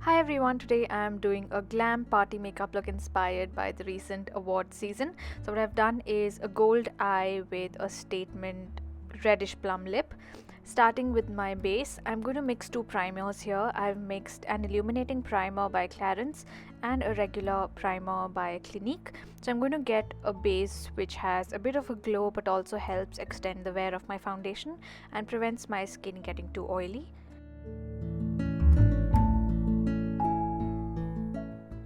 Hi everyone, today I am doing a glam party makeup look inspired by the recent award season. So what I've done is a gold eye with a statement reddish plum lip. Starting with my base, I'm going to mix two primers here. I've mixed an illuminating primer by Clarins and a regular primer by Clinique. So I'm going to get a base which has a bit of a glow but also helps extend the wear of my foundation and prevents my skin getting too oily.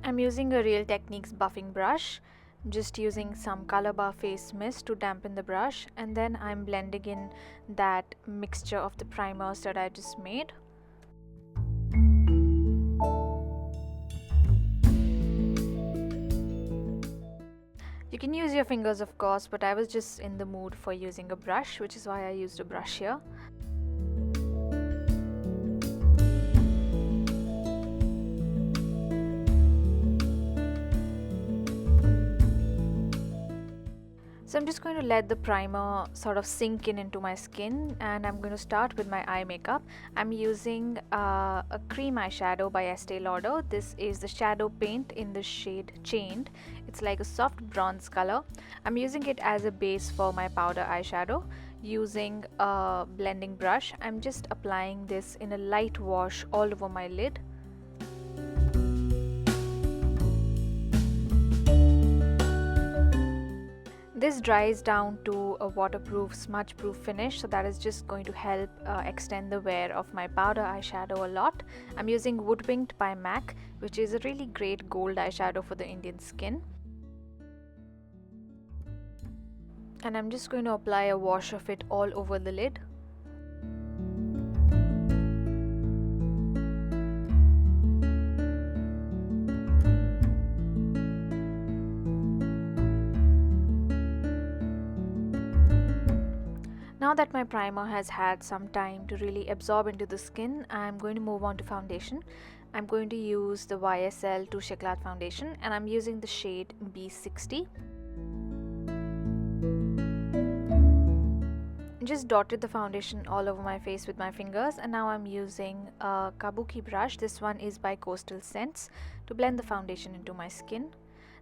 I'm using a Real Techniques buffing brush, just using some Color Bar Face Mist to dampen the brush, and then I'm blending in that mixture of the primers that I just made. You can use your fingers of course, but I was just in the mood for using a brush, which is why I used a brush here. So I'm just going to let the primer sort of sink in into my skin, and I'm going to start with my eye makeup. I'm using a cream eyeshadow by Estee Lauder. This is the shadow paint in the shade Teint. It's like a soft bronze color. I'm using it as a base for my powder eyeshadow. Using a blending brush, I'm just applying this in a light wash all over my lid. This dries down to a waterproof, smudge-proof finish, so that is just going to help extend the wear of my powder eyeshadow a lot. I'm using Woodwinked by MAC, which is a really great gold eyeshadow for the Indian skin. And I'm just going to apply a wash of it all over the lid. Now that my primer has had some time to really absorb into the skin, I'm going to move on to foundation. I'm going to use the YSL Touche Eclat foundation, and I'm using the shade B60. Just dotted the foundation all over my face with my fingers, and now I'm using a kabuki brush. This one is by Coastal Scents, to blend the foundation into my skin.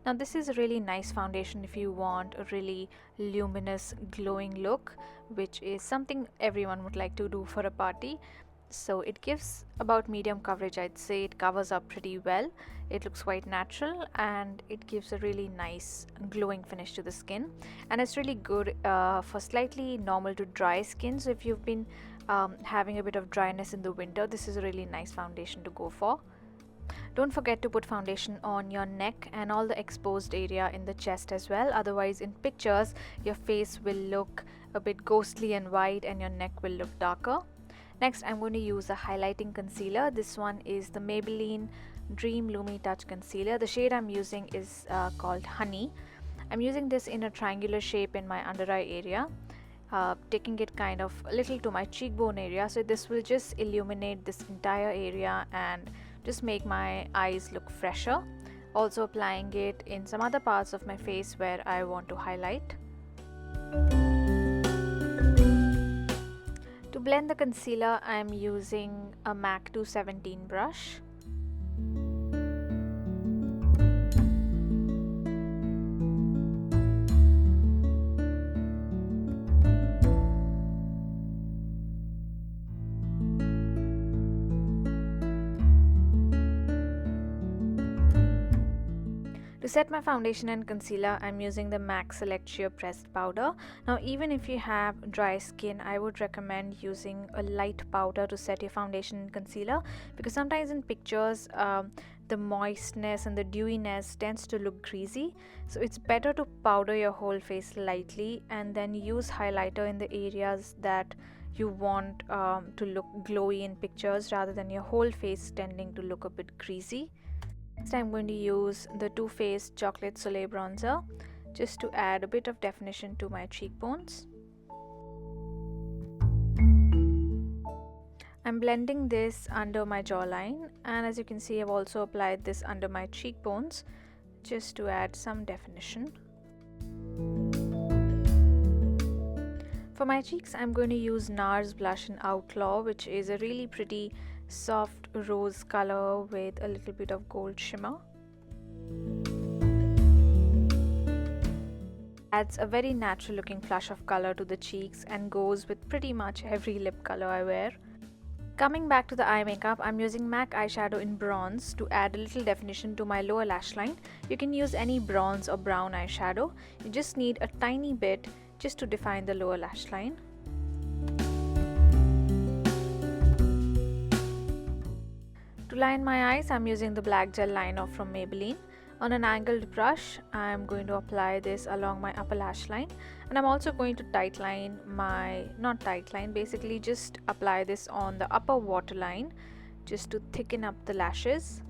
Now this is a really nice foundation if you want a really luminous, glowing look, which is something everyone would like to do for a party. So it gives about medium coverage, I'd say. It covers up pretty well. It looks quite natural and it gives a really nice glowing finish to the skin. And it's really good for slightly normal to dry skin. So if you've been having a bit of dryness in the winter, this is a really nice foundation to go for. Don't forget to put foundation on your neck and all the exposed area in the chest as well. Otherwise, in pictures, your face will look a bit ghostly and white and your neck will look darker. Next, I'm going to use a highlighting concealer. This one is the Maybelline Dream Lumi Touch Concealer. The shade I'm using is called Honey. I'm using this in a triangular shape in my under eye area. Taking it kind of a little to my cheekbone area. So this will just illuminate this entire area and just make my eyes look fresher. Also applying it in some other parts of my face where I want to highlight. To blend the concealer, I am using a MAC 217 brush. To set my foundation and concealer, I'm using the MAC Select Sheer Pressed Powder. Now even if you have dry skin, I would recommend using a light powder to set your foundation and concealer, because sometimes in pictures the moistness and the dewiness tends to look greasy. So it's better to powder your whole face lightly and then use highlighter in the areas that you want to look glowy in pictures, rather than your whole face tending to look a bit greasy. Next, I'm going to use the Too Faced Chocolate Soleil Bronzer just to add a bit of definition to my cheekbones. I'm blending this under my jawline, and as you can see, I've also applied this under my cheekbones just to add some definition. For my cheeks, I'm going to use NARS blush in Outlaw, which is a really pretty soft rose color with a little bit of gold shimmer. Adds a very natural looking flush of color to the cheeks and goes with pretty much every lip color I wear. Coming back to the eye makeup, I'm using MAC eyeshadow in bronze to add a little definition to my lower lash line. You can use any bronze or brown eyeshadow. You just need a tiny bit just to define the lower lash line. To line my eyes, I'm using the black gel liner from Maybelline. On an angled brush, I'm going to apply this along my upper lash line, and I'm also going to basically just apply this on the upper waterline just to thicken up the lashes.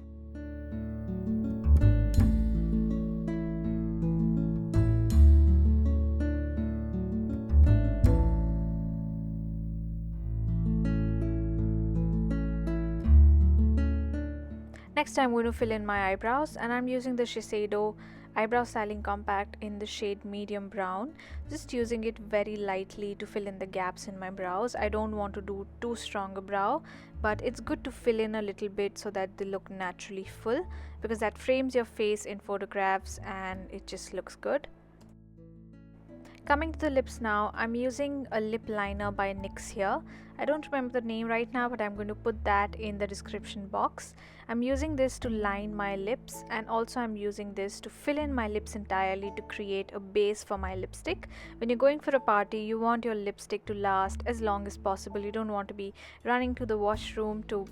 Next, I'm going to fill in my eyebrows, and I'm using the Shiseido eyebrow styling compact in the shade medium brown, just using it very lightly to fill in the gaps in my brows. I don't want to do too strong a brow, but it's good to fill in a little bit so that they look naturally full, because that frames your face in photographs and it just looks good. Coming to the lips now, I'm using a lip liner by NYX here. I don't remember the name right now, but I'm going to put that in the description box. I'm using this to line my lips, and also I'm using this to fill in my lips entirely to create a base for my lipstick. When you're going for a party, you want your lipstick to last as long as possible. You don't want to be running to the washroom to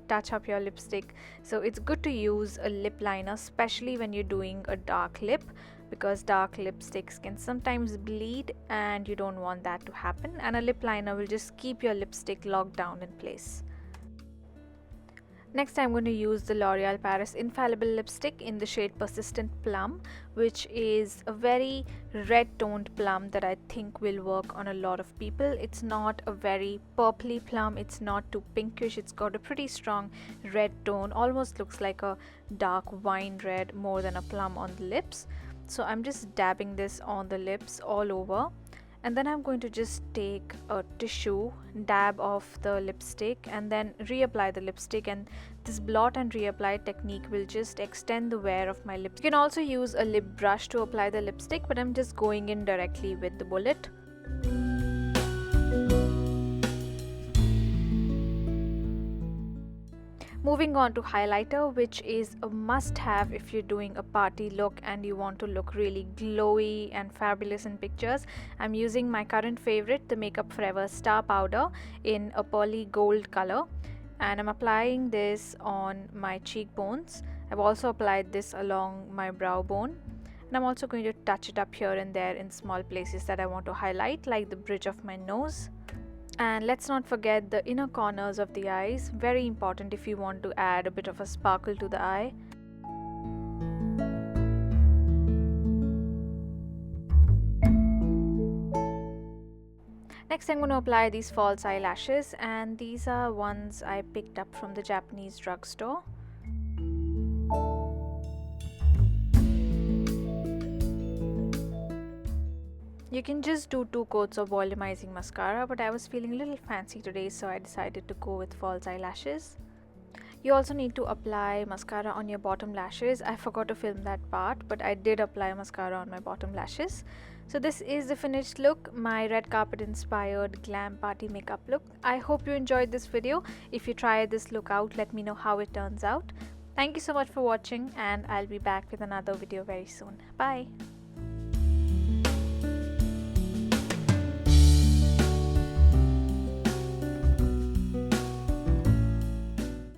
touch up your lipstick. So it's good to use a lip liner, especially when you're doing a dark lip, because dark lipsticks can sometimes bleed and you don't want that to happen, and a lip liner will just keep your lipstick locked down in place. Next, I'm going to use the L'Oreal Paris Infallible lipstick in the shade Persistent Plum, which is a very red toned plum that I think will work on a lot of people. It's not a very purpley plum, it's not too pinkish, it's got a pretty strong red tone, almost looks like a dark wine red more than a plum on the lips. So I'm just dabbing this on the lips all over, and then I'm going to just take a tissue, dab off the lipstick, and then reapply the lipstick, and this blot and reapply technique will just extend the wear of my lips. You can also use a lip brush to apply the lipstick, but I'm just going in directly with the bullet. Moving on to highlighter, which is a must-have if you're doing a party look and you want to look really glowy and fabulous in pictures. I'm using my current favorite, the Makeup Forever Star Powder in a pearly gold color, and I'm applying this on my cheekbones. I've also applied this along my brow bone, and I'm also going to touch it up here and there in small places that I want to highlight, like the bridge of my nose. And let's not forget the inner corners of the eyes, very important if you want to add a bit of a sparkle to the eye. Next, I'm going to apply these false eyelashes, and these are ones I picked up from the Japanese drugstore. You can just do 2 coats of volumizing mascara, but I was feeling a little fancy today, so I decided to go with false eyelashes. You also need to apply mascara on your bottom lashes. I forgot to film that part, but I did apply mascara on my bottom lashes. So this is the finished look, my red carpet inspired glam party makeup look. I hope you enjoyed this video. If you try this look out, let me know how it turns out. Thank you so much for watching, and I'll be back with another video very soon. Bye!